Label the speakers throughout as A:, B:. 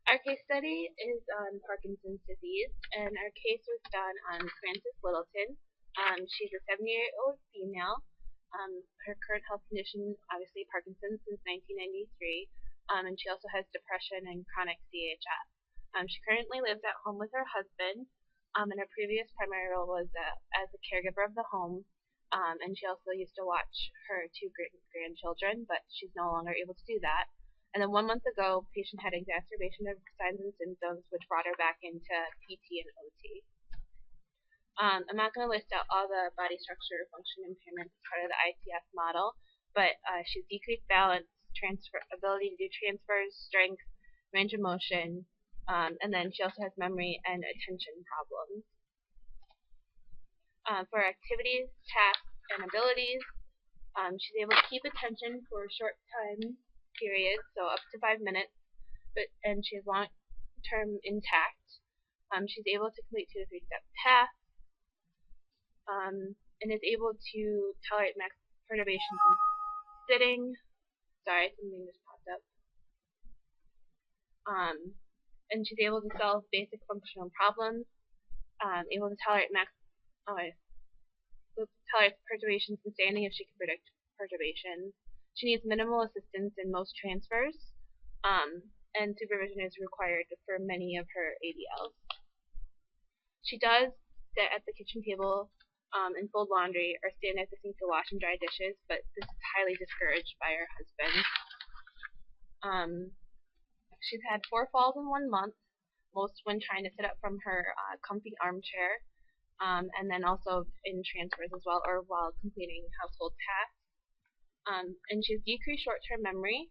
A: Our case study is on Parkinson's disease, and our case was done on Frances Littleton. She's a 70-year-old female. Her current health condition, obviously Parkinson's since 1993, and she also has depression and chronic CHF. She currently lives at home with her husband, and her previous primary role was as a caregiver of the home, and she also used to watch her two grandchildren, but she's no longer able to do that. And then 1 month ago, patient had exacerbation of signs and symptoms, which brought her back into PT and OT. I'm not going to list out all the body structure or function impairments as part of the ICF model, but she's decreased balance, ability to do transfers, strength, range of motion, and then she also has memory and attention problems. For activities, tasks, and abilities, she's able to keep attention for a short time period, so up to 5 minutes, and she has long-term intact. She's able to complete 2 to 3 step tasks, and is able to tolerate max perturbations in sitting. Sorry, something just popped up. And she's able to solve basic functional problems. Able to tolerate tolerate perturbations in standing if she can predict perturbations. She needs minimal assistance in most transfers, and supervision is required for many of her ADLs. She does sit at the kitchen table and fold laundry or stand at the sink to wash and dry dishes, but this is highly discouraged by her husband. She's had 4 falls in 1 month, most when trying to sit up from her comfy armchair, and then also in transfers as well, or while completing household tasks. And she has decreased short-term memory,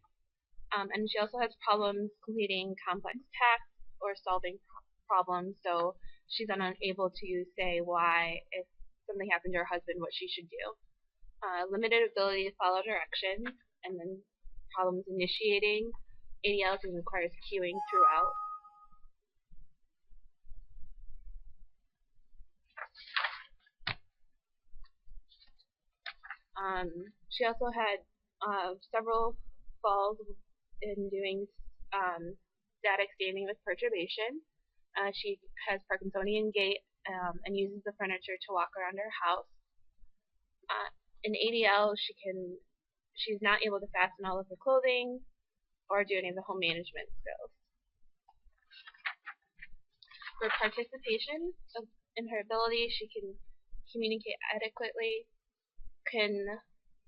A: and she also has problems completing complex tasks or solving problems, so she's unable to say why, if something happened to her husband, what she should do. Limited ability to follow directions, and then problems initiating ADLs and requires cueing throughout. She also had several falls in doing static standing with perturbation. She has Parkinsonian gait and uses the furniture to walk around her house. In ADL, she's not able to fasten all of her clothing or do any of the home management skills. For participation in her ability, she can communicate adequately, can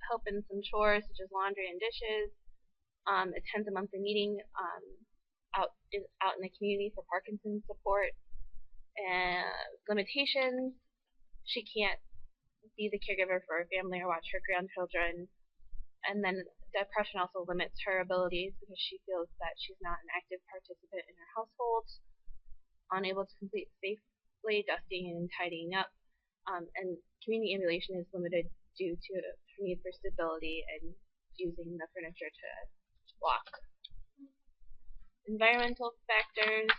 A: help in some chores such as laundry and dishes, attends a monthly meeting out in the community for Parkinson's support. And limitations, she can't be the caregiver for her family or watch her grandchildren. And then depression also limits her abilities because she feels that she's not an active participant in her household, unable to complete safely dusting and tidying up, and community ambulation is limited due to her need for stability and using the furniture to walk. Environmental factors.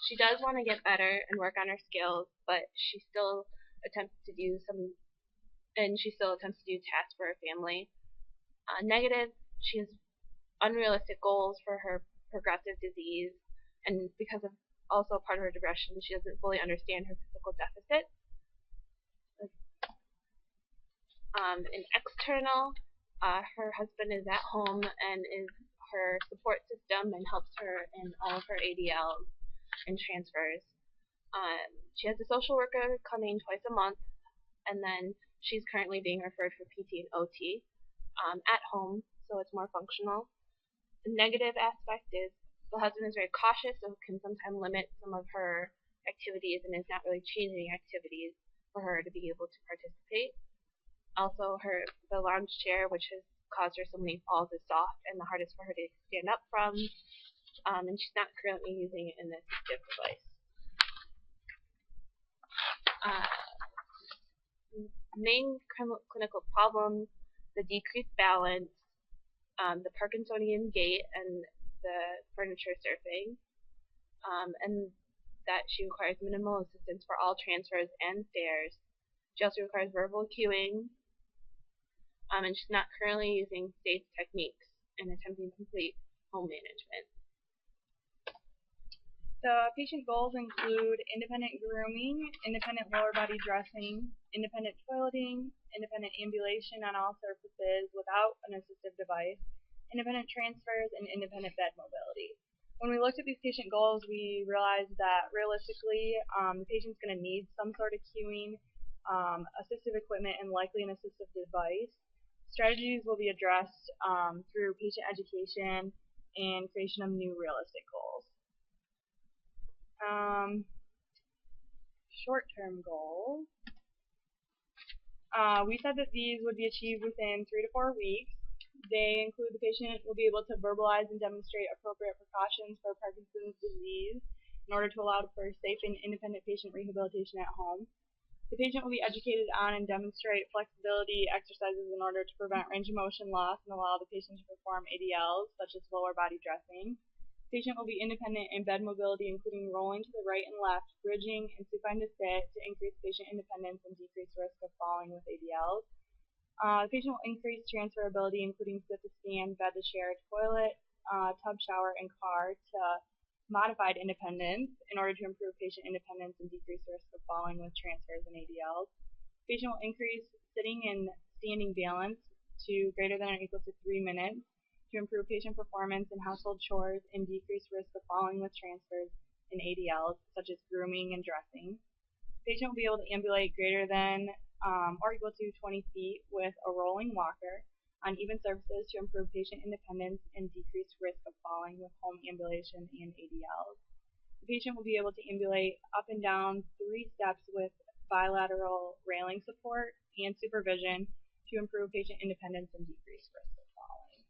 A: She does want to get better and work on her skills, but she still attempts to do tasks for her family. Negative, she has unrealistic goals for her progressive disease, and because of also part of her depression, she doesn't fully understand her physical deficit. In external, her husband is at home and is her support system and helps her in all of her ADLs and transfers. She has a social worker coming twice a month, and then she's currently being referred for PT and OT at home, so it's more functional. The negative aspect is the husband is very cautious, so can sometimes limit some of her activities and is not really changing activities for her to be able to participate. Also, the lounge chair, which has caused her so many falls, is soft and the hardest for her to stand up from, and she's not currently using an assistive device. Main clinical problems: the decreased balance, the Parkinsonian gait, and the furniture surfing, and that she requires minimal assistance for all transfers and stairs. She also requires verbal cueing, and she's not currently using safe techniques in attempting to complete home management.
B: The patient goals include independent grooming, independent lower body dressing, independent toileting, independent ambulation on all surfaces without an assistive device, independent transfers, and independent bed mobility. When we looked at these patient goals, we realized that realistically, the patient's going to need some sort of cueing, assistive equipment, and likely an assistive device. Strategies will be addressed through patient education and creation of new realistic goals. Short-term goals. We said that these would be achieved within 3 to 4 weeks. They include the patient will be able to verbalize and demonstrate appropriate precautions for Parkinson's disease in order to allow for safe and independent patient rehabilitation at home. The patient will be educated on and demonstrate flexibility exercises in order to prevent range of motion loss and allow the patient to perform ADLs, such as lower body dressing. The patient will be independent in bed mobility, including rolling to the right and left, bridging, and supine to sit to increase patient independence and decrease risk of falling with ADLs. The patient will increase transferability, including sit to stand, bed to chair, toilet, tub, shower, and car, to modified independence in order to improve patient independence and decrease the risk of falling with transfers and ADLs. The patient will increase sitting and standing balance to greater than or equal to 3 minutes to improve patient performance in household chores and decrease risk of falling with transfers and ADLs, such as grooming and dressing. The patient will be able to ambulate greater than or equal to 20 feet with a rolling walker on even surfaces to improve patient independence and decrease risk of falling with home ambulation and ADLs. The patient will be able to ambulate up and down 3 steps with bilateral railing support and supervision to improve patient independence and decrease risk of falling.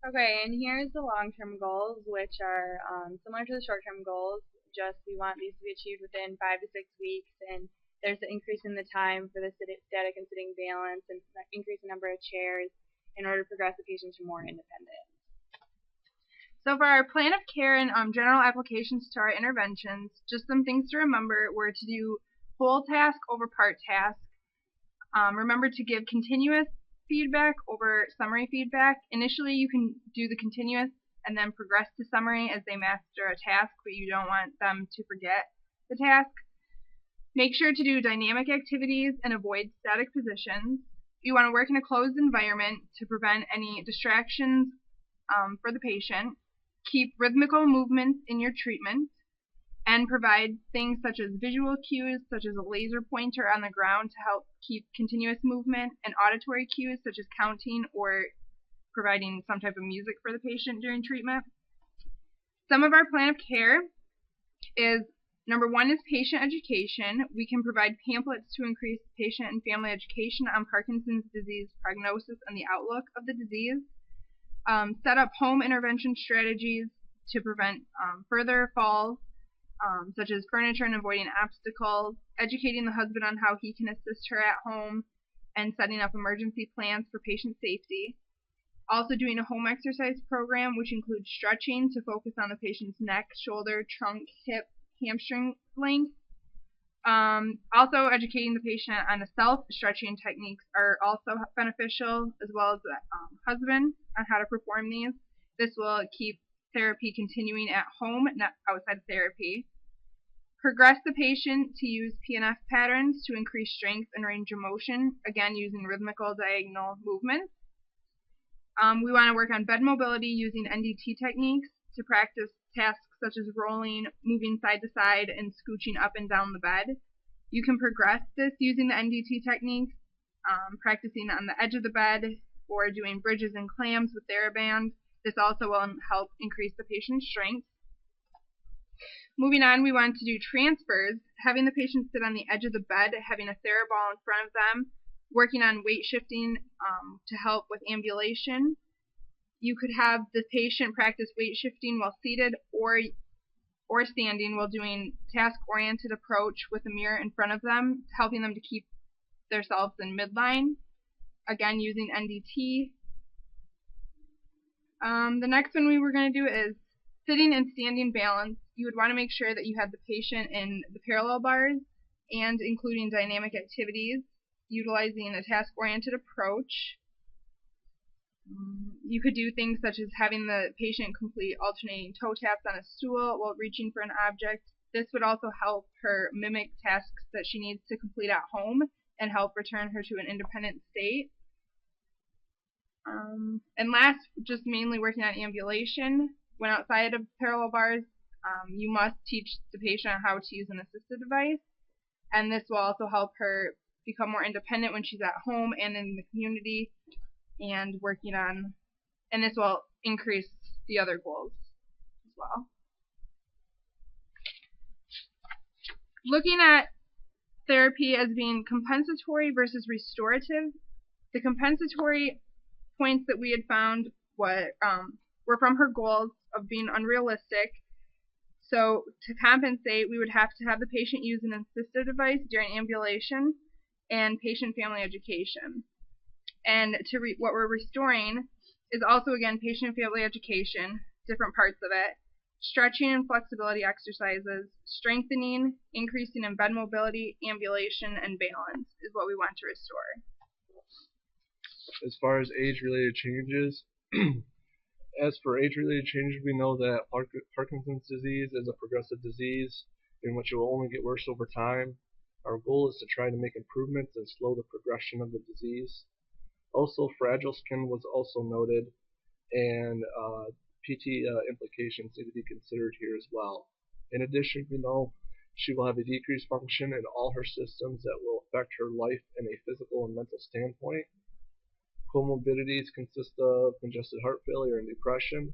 B: Okay, and here's the long-term goals, which are similar to the short-term goals, just we want these to be achieved within 5 to 6 weeks, and there's an increase in the time for the static and sitting balance and increase in number of chairs in order to progress the patient to more independence.
C: So for our plan of care and general applications to our interventions, just some things to remember were to do whole task over part task. Remember to give continuous feedback over summary feedback. Initially you can do the continuous and then progress to summary as they master a task, but you don't want them to forget the task. Make sure to do dynamic activities and avoid static positions. You want to work in a closed environment to prevent any distractions for the patient. Keep rhythmical movements in your treatment, and provide things such as visual cues, such as a laser pointer on the ground to help keep continuous movement, and auditory cues such as counting or providing some type of music for the patient during treatment. Some of our plan of care is, number 1 is patient education. We can provide pamphlets to increase patient and family education on Parkinson's disease prognosis and the outlook of the disease. Set up home intervention strategies to prevent further falls, such as furniture and avoiding obstacles, educating the husband on how he can assist her at home, and setting up emergency plans for patient safety. Also doing a home exercise program, which includes stretching to focus on the patient's neck, shoulder, trunk, hip, hamstring length. Also educating the patient on the self-stretching techniques are also beneficial, as well as the husband on how to perform these. This will keep therapy continuing at home, not outside therapy. Progress the patient to use PNF patterns to increase strength and range of motion, again using rhythmical diagonal movements. We want to work on bed mobility using NDT techniques to practice tasks such as rolling, moving side to side, and scooching up and down the bed. You can progress this using the NDT techniques, practicing on the edge of the bed or doing bridges and clams with TheraBand. This also will help increase the patient's strength. Moving on, we want to do transfers, having the patient sit on the edge of the bed, having a TheraBall in front of them, working on weight shifting to help with ambulation. You could have the patient practice weight shifting while seated or standing while doing task-oriented approach with a mirror in front of them, helping them to keep themselves in midline, again using NDT. The next one we were going to do is sitting and standing balance. You would want to make sure that you had the patient in the parallel bars and including dynamic activities, utilizing a task-oriented approach. You could do things such as having the patient complete alternating toe taps on a stool while reaching for an object. This would also help her mimic tasks that she needs to complete at home and help return her to an independent state. And last, just mainly working on ambulation. When outside of parallel bars, you must teach the patient how to use an assistive device, and this will also help her become more independent when she's at home and in the community, and this will increase the other goals as well. Looking at therapy as being compensatory versus restorative, the compensatory points that we had found were from her goals of being unrealistic. So to compensate, we would have to have the patient use an assistive device during ambulation and patient family education. And what we're restoring is also, again, patient family education, different parts of it, stretching and flexibility exercises, strengthening, increasing in bed mobility, ambulation, and balance is what we want to restore.
D: As far as age-related changes, we know that Parkinson's disease is a progressive disease in which it will only get worse over time. Our goal is to try to make improvements and slow the progression of the disease. Also, fragile skin was also noted, and PT implications need to be considered here as well. In addition, we know she will have a decreased function in all her systems that will affect her life in a physical and mental standpoint. Comorbidities consist of congestive heart failure and depression.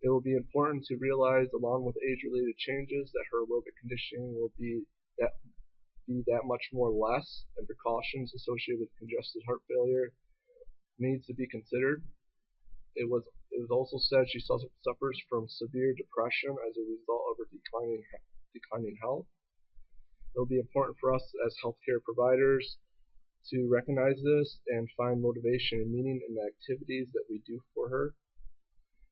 D: It will be important to realize, along with age-related changes, that her aerobic conditioning will be that much more less, and precautions associated with congestive heart failure needs to be considered. It was also said she suffers from severe depression as a result of her declining health. It will be important for us as healthcare providers to recognize this and find motivation and meaning in the activities that we do for her.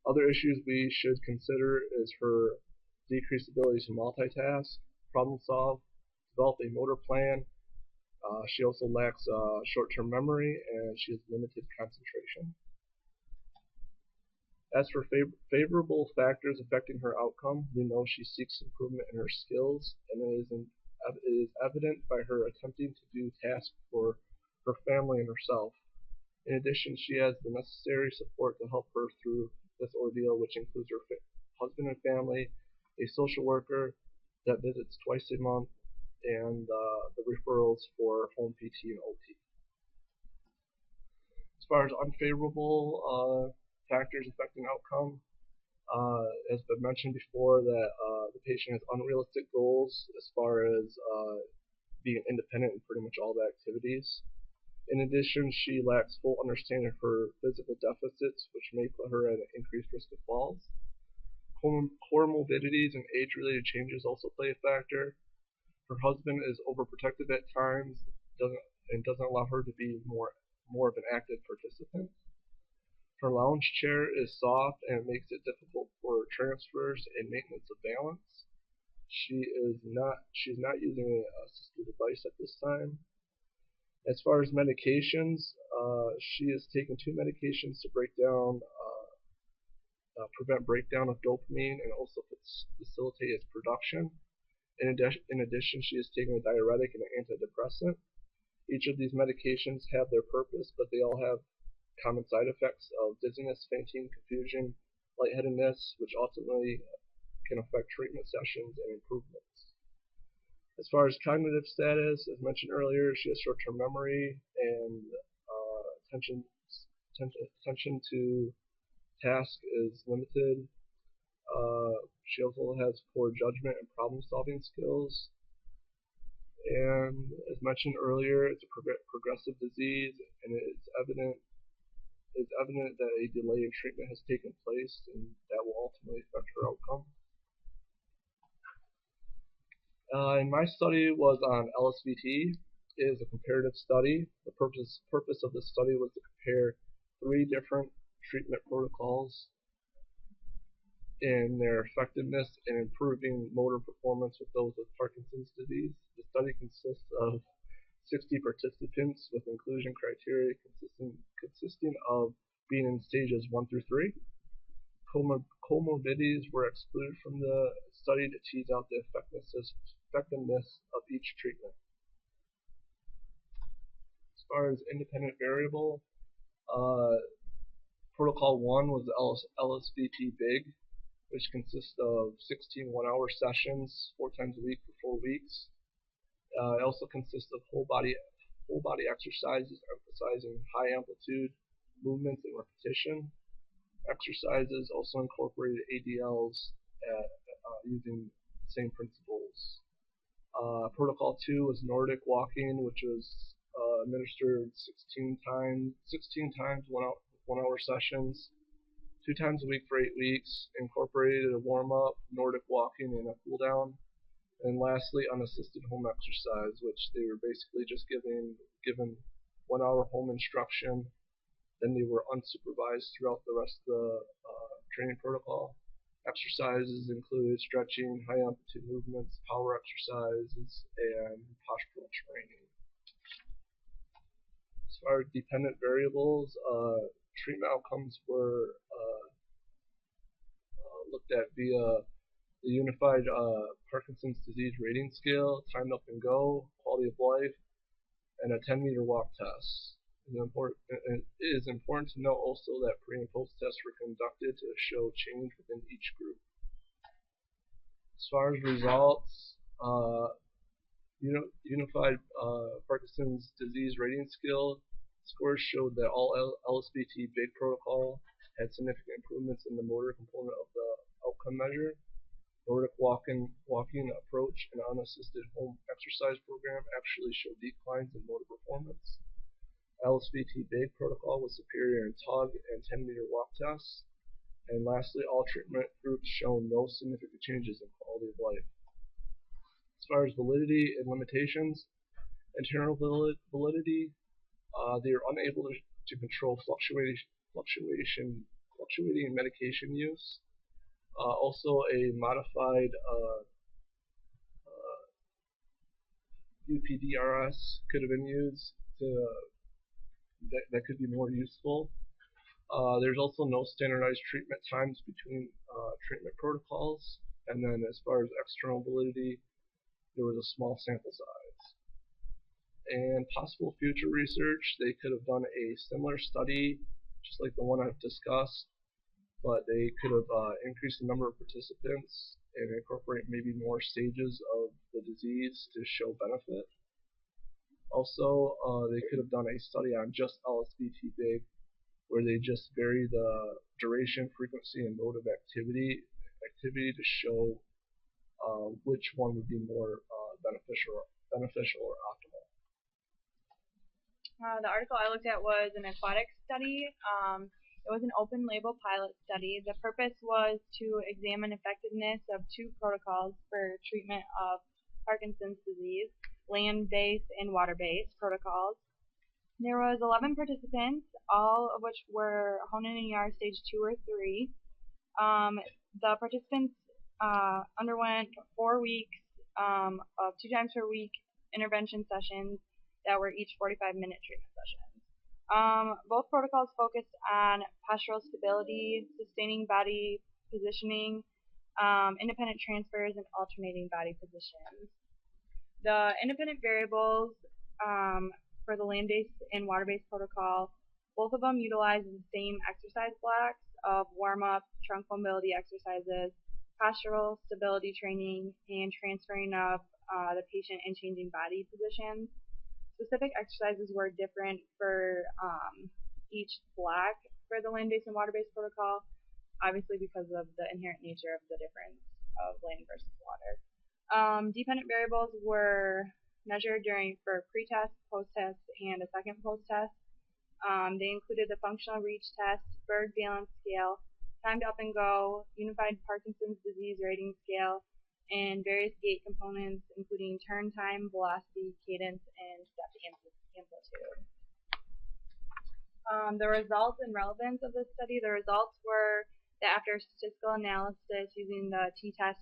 D: Other issues we should consider is her decreased ability to multitask, problem solve, develop a motor plan. She also lacks short-term memory, and she has limited concentration. As for favorable factors affecting her outcome, we know she seeks improvement in her skills, and it is evident by her attempting to do tasks for her family and herself. In addition, she has the necessary support to help her through this ordeal, which includes her husband and family, a social worker that visits twice a month, and the referrals for home PT and OT. As far as unfavorable factors affecting outcome, as been mentioned before, that the patient has unrealistic goals as far as being independent in pretty much all the activities. In addition, she lacks full understanding of her physical deficits, which may put her at an increased risk of falls. Comorbidities and age-related changes also play a factor. Her husband is overprotective at times and doesn't allow her to be more of an active participant. Her lounge chair is soft and it makes it difficult for transfers and maintenance of balance. She's not using an assistive device at this time. As far as medications, she is taking 2 medications to prevent breakdown of dopamine and also facilitate its production. In addition, she is taking a diuretic and an antidepressant. Each of these medications have their purpose, but they all have common side effects of dizziness, fainting, confusion, lightheadedness, which ultimately can affect treatment sessions and improvements. As far as cognitive status, as mentioned earlier, she has short-term memory and attention to task is limited. She also has poor judgment and problem-solving skills. And as mentioned earlier, it's a progressive disease, and it's evident that a delay in treatment has taken place, and that will ultimately affect her outcome. And my study was on LSVT. It is a comparative study. The purpose of this study was to compare 3 different treatment protocols in their effectiveness in improving motor performance with those with Parkinson's disease. The study consists of 60 participants with inclusion criteria consisting of being in stages 1 through 3. Comorbidities were excluded from the study to tease out the effectiveness of each treatment. As far as independent variable, Protocol 1 was the LSVT BIG, which consists of 16 one-hour sessions 4 times a week for 4 weeks. It also consists of whole body exercises emphasizing high amplitude movements and repetition. Exercises also incorporated ADLs using the same principles. Protocol 2 was Nordic walking, which was administered 16 times 1 hour sessions, 2 times a week for 8 weeks, incorporated a warm-up, Nordic walking, and a cool-down. And lastly, unassisted home exercise, which they were basically just given 1 hour home instruction. Then they were unsupervised throughout the rest of the training protocol. Exercises included stretching, high amplitude movements, power exercises, and postural training. As far as dependent variables, treatment outcomes were looked at via the Unified Parkinson's Disease Rating Scale, Time Up and Go, Quality of Life, and a 10-meter walk test. It is important to note also that pre and post tests were conducted to show change within each group. As far as results, Unified Parkinson's Disease Rating Scale scores showed that all LSVT BIG protocol had significant improvements in the motor component of the outcome measure. Nordic walking approach and unassisted home exercise program actually showed declines in motor performance. LSVT BIG protocol was superior in TUG and 10-meter walk tests. And lastly, all treatment groups shown no significant changes in quality of life. As far as validity and limitations, internal validity, they are unable to control fluctuating medication use. Also, a modified UPDRS could have been used that could be more useful. There's also no standardized treatment times between treatment protocols, and then as far as external validity, there was a small sample size. And possible future research, they could have done a similar study, just like the one I've discussed, but they could have increased the number of participants and incorporate maybe more stages of the disease to show benefit. Also, they could have done a study on just LSVT BIG, where they just vary the duration, frequency, and mode of activity to show which one would be more beneficial or optimal.
B: The article I looked at was an aquatic study. It was an open label pilot study. The purpose was to examine effectiveness of 2 protocols for treatment of Parkinson's disease, land-based and water-based protocols. There was 11 participants, all of which were Hoehn-Yahr stage 2 or 3. The participants underwent 4 weeks of 2 times per week intervention sessions that were each 45-minute treatment sessions. Both protocols focused on postural stability, sustaining body positioning, independent transfers, and alternating body positions. The independent variables for the land-based and water-based protocol, both of them utilize the same exercise blocks of warm-up, trunk mobility exercises, postural stability training, and transferring of the patient and changing body positions. Specific exercises were different for each block for the land-based and water-based protocol, obviously because of the inherent nature of the difference of land versus water. Dependent variables were measured for pre-test, post-test, and a second post-test. They included the functional reach test, Berg balance scale, timed up and go, unified Parkinson's disease rating scale, and various gait components including turn time, velocity, cadence, and step amplitude. The results and relevance of this study, the results were that after statistical analysis using the t-test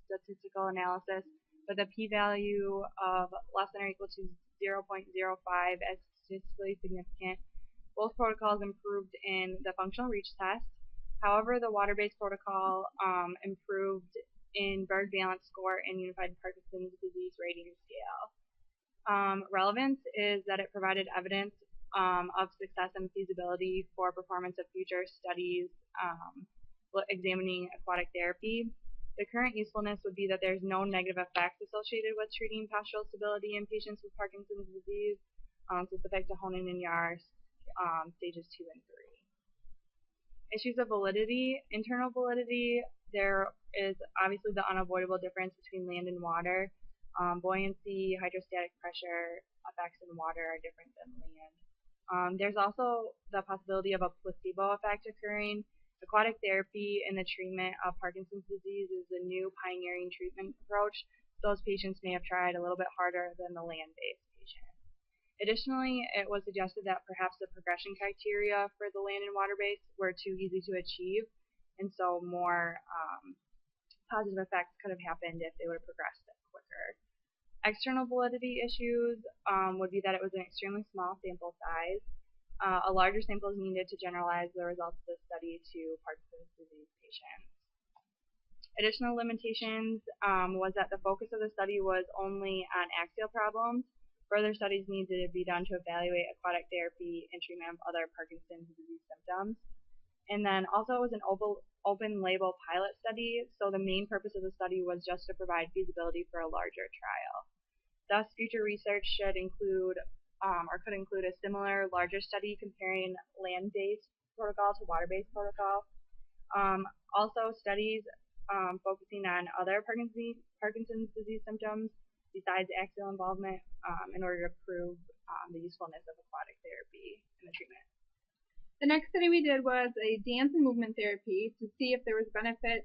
B: statistical analysis with a p-value of less than or equal to 0.05 as statistically significant, Both protocols improved in the functional reach test. However, the water-based protocol improved in Berg balance score and Unified Parkinson's Disease Rating Scale. Relevance is that it provided evidence of success and feasibility for performance of future studies examining aquatic therapy. The current usefulness would be that there's no negative effects associated with treating postural stability in patients with Parkinson's disease, specific to Hoehn and Yahr stages 2 and 3. Issues of validity. Internal validity, there is obviously the unavoidable difference between land and water. Buoyancy, hydrostatic pressure effects in water are different than land. There's also the possibility of a placebo effect occurring. Aquatic therapy in the treatment of Parkinson's disease is a new pioneering treatment approach. Those patients may have tried a little bit harder than the land-based patient. Additionally, it was suggested that perhaps the progression criteria for the land and water-based were too easy to achieve, and so more positive effects could have happened if they would have progressed quicker. External validity issues would be that it was an extremely small sample size. A larger sample is needed to generalize the results of the study to Parkinson's disease patients. Additional limitations was that the focus of the study was only on axial problems. Further studies needed to be done to evaluate aquatic therapy and treatment of other Parkinson's disease symptoms. And then also it was an open label pilot study, so the main purpose of the study was just to provide feasibility for a larger trial. Thus, future research should include or could include a similar larger study comparing land-based protocol to water-based protocol. Also, studies focusing on other Parkinson's disease symptoms besides axial involvement in order to prove the usefulness of aquatic therapy in the treatment.
C: The next study we did was a dance and movement therapy to see if there was benefit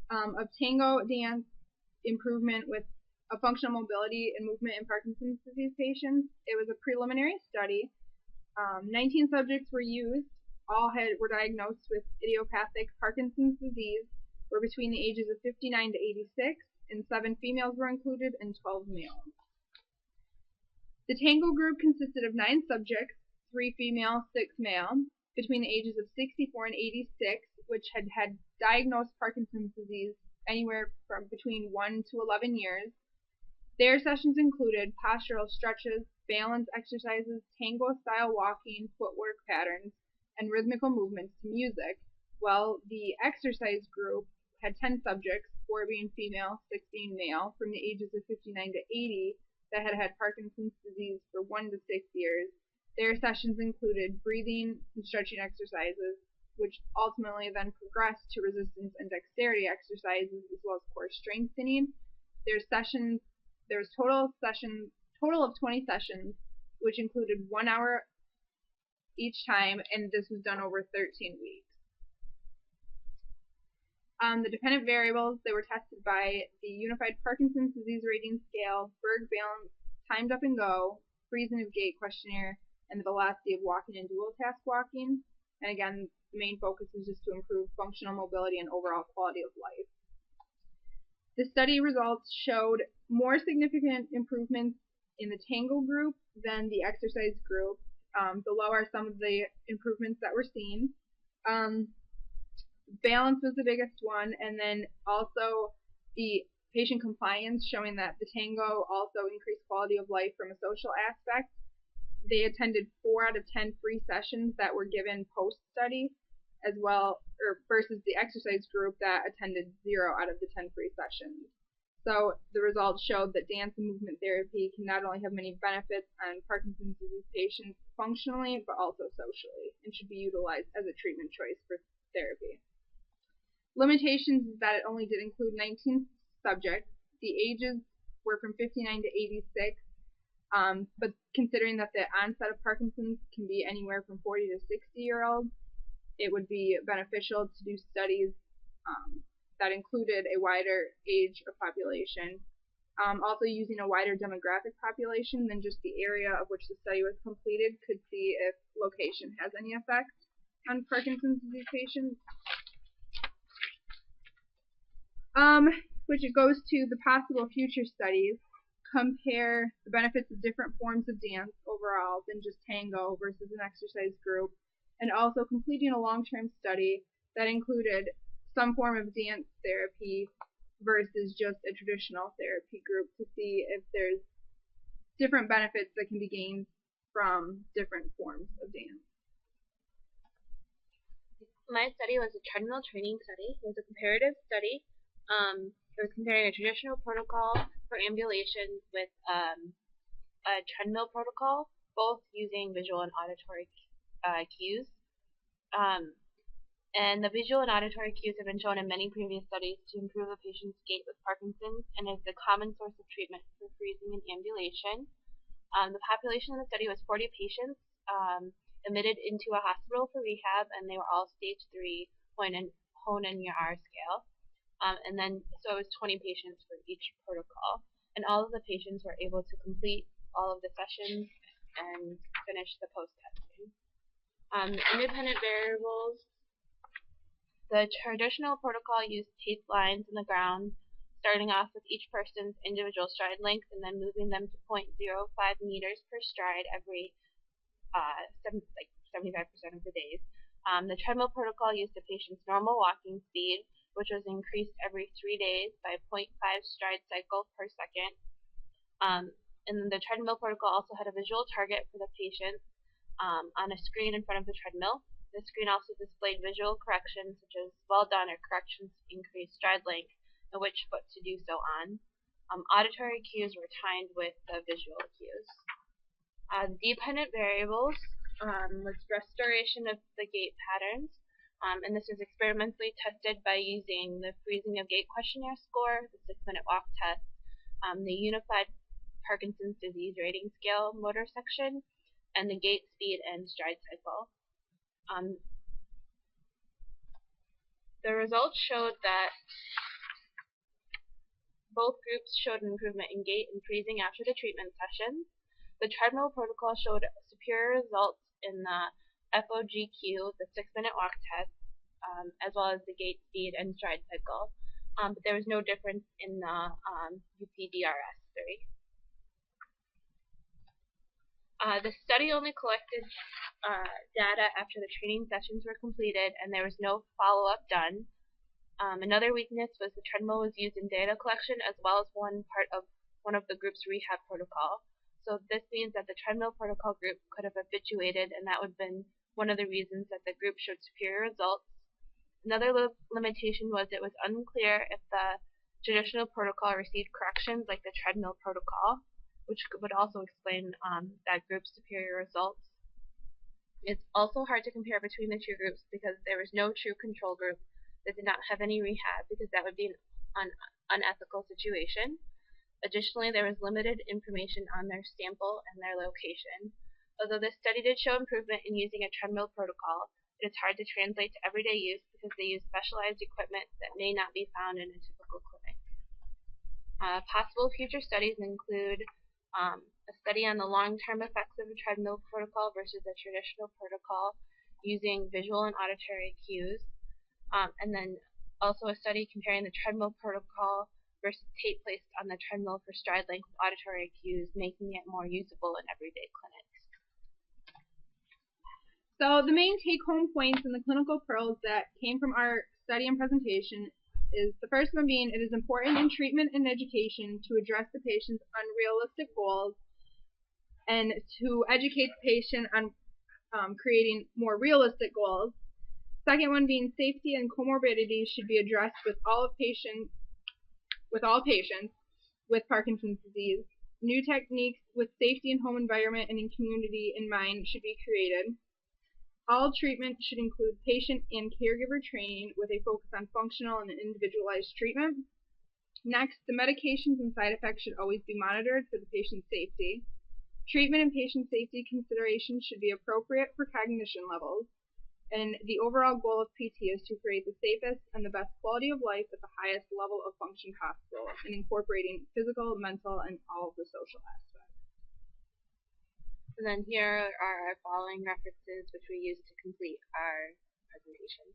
C: of tango dance improvement with a functional mobility and movement in Parkinson's disease patients. It was a preliminary study. 19 subjects were used. All were diagnosed with idiopathic Parkinson's disease, were between the ages of 59 to 86, and 7 females were included and 12 males. The tango group consisted of 9 subjects, 3 female, 6 male, between the ages of 64 and 86, which had diagnosed Parkinson's disease anywhere from between 1 to 11 years. Their sessions included postural stretches, balance exercises, tango-style walking, footwork patterns, and rhythmical movements to music, while the exercise group had 10 subjects, 4 being female, 6 being male, from the ages of 59 to 80 that had had Parkinson's disease for 1 to 6 years. Their sessions included breathing and stretching exercises, which ultimately then progressed to resistance and dexterity exercises as well as core strengthening. There was total of 20 sessions, which included 1 hour each time, and this was done over 13 weeks. The dependent variables, they were tested by the Unified Parkinson's Disease Rating Scale, Berg balance, timed up and go, freezing of gait questionnaire, and the velocity of walking and dual task walking. And again, the main focus is just to improve functional mobility and overall quality of life. The study results showed more significant improvements in the tango group than the exercise group. Below are some of the improvements that were seen. Balance was the biggest one, and then also the patient compliance, showing that the tango also increased quality of life from a social aspect. They attended 4 out of 10 free sessions that were given post-study, as well, or versus the exercise group that attended 0 out of the 10 free sessions. So the results showed that dance and movement therapy can not only have many benefits on Parkinson's disease patients functionally, but also socially, and should be utilized as a treatment choice for therapy. Limitations is that it only did include 19 subjects. The ages were from 59 to 86, but considering that the onset of Parkinson's can be anywhere from 40 to 60-year-olds, it would be beneficial to do studies that included a wider age of population. Also using a wider demographic population than just the area of which the study was completed could see if location has any effect on Parkinson's disease patients. Which it goes to the possible future studies. compare the benefits of different forms of dance overall than just tango versus an exercise group, and also completing a long-term study that included some form of dance therapy versus just a traditional therapy group to see if there's different benefits that can be gained from different forms of dance.
A: My study was a treadmill training study. It was a comparative study. It was comparing a traditional protocol for ambulation with a treadmill protocol, both using visual and auditory cues. And the visual and auditory cues have been shown in many previous studies to improve a patient's gait with Parkinson's and is a common source of treatment for freezing and ambulation. The population in the study was 40 patients admitted into a hospital for rehab, and they were all stage 3 Hoehn-Yahr scale. And then, so it was 20 patients for each protocol. And all of the patients were able to complete all of the sessions and finish the post-testing. Independent variables. The traditional protocol used taped lines in the ground, starting off with each person's individual stride length and then moving them to 0.05 meters per stride every 75% of the days. The treadmill protocol used the patient's normal walking speed, which was increased every 3 days by 0.5 stride cycle per second. And then the treadmill protocol also had a visual target for the patient on a screen in front of the treadmill. The screen also displayed visual corrections such as well done or corrections to increase stride length and which foot to do so on. Auditory cues were timed with the visual cues. Dependent variables was restoration of the gait patterns, and this was experimentally tested by using the freezing of gait questionnaire score, the 6-minute walk test, the unified Parkinson's disease rating scale motor section, and the gait speed and stride cycle. The results showed that both groups showed an improvement in gait and freezing after the treatment sessions. The treadmill protocol showed superior results in the FOGQ, the 6-minute walk test, as well as the gait speed and stride cycle. But there was no difference in the UPDRS-3. The study only collected data after the training sessions were completed, and there was no follow-up done. Another weakness was the treadmill was used in data collection as well as one part of one of the group's rehab protocol. So this means that the treadmill protocol group could have habituated, and that would have been one of the reasons that the group showed superior results. Another limitation was it was unclear if the traditional protocol received corrections like the treadmill protocol, which would also explain that group's superior results. It's also hard to compare between the two groups because there was no true control group that did not have any rehab, because that would be an unethical situation. Additionally, there was limited information on their sample and their location. Although this study did show improvement in using a treadmill protocol, it is hard to translate to everyday use because they use specialized equipment that may not be found in a typical clinic. Possible future studies include a study on the long-term effects of a treadmill protocol versus a traditional protocol using visual and auditory cues, and then also a study comparing the treadmill protocol versus tape placed on the treadmill for stride length with auditory cues, making it more usable in everyday clinics.
C: So the main take-home points in the clinical pearls that came from our study and presentation is the first one being it is important in treatment and education to address the patient's unrealistic goals and to educate the patient on creating more realistic goals. Second one being safety and comorbidities should be addressed with all patients with Parkinson's disease. New techniques with safety in home environment and in community in mind should be created. All treatment should include patient and caregiver training with a focus on functional and individualized treatment. Next, the medications and side effects should always be monitored for the patient's safety. Treatment and patient safety considerations should be appropriate for cognition levels. And the overall goal of PT is to create the safest and the best quality of life at the highest level of function possible, and incorporating physical, mental, and all of the social aspects.
A: And then here are our following references which we used to complete our presentation.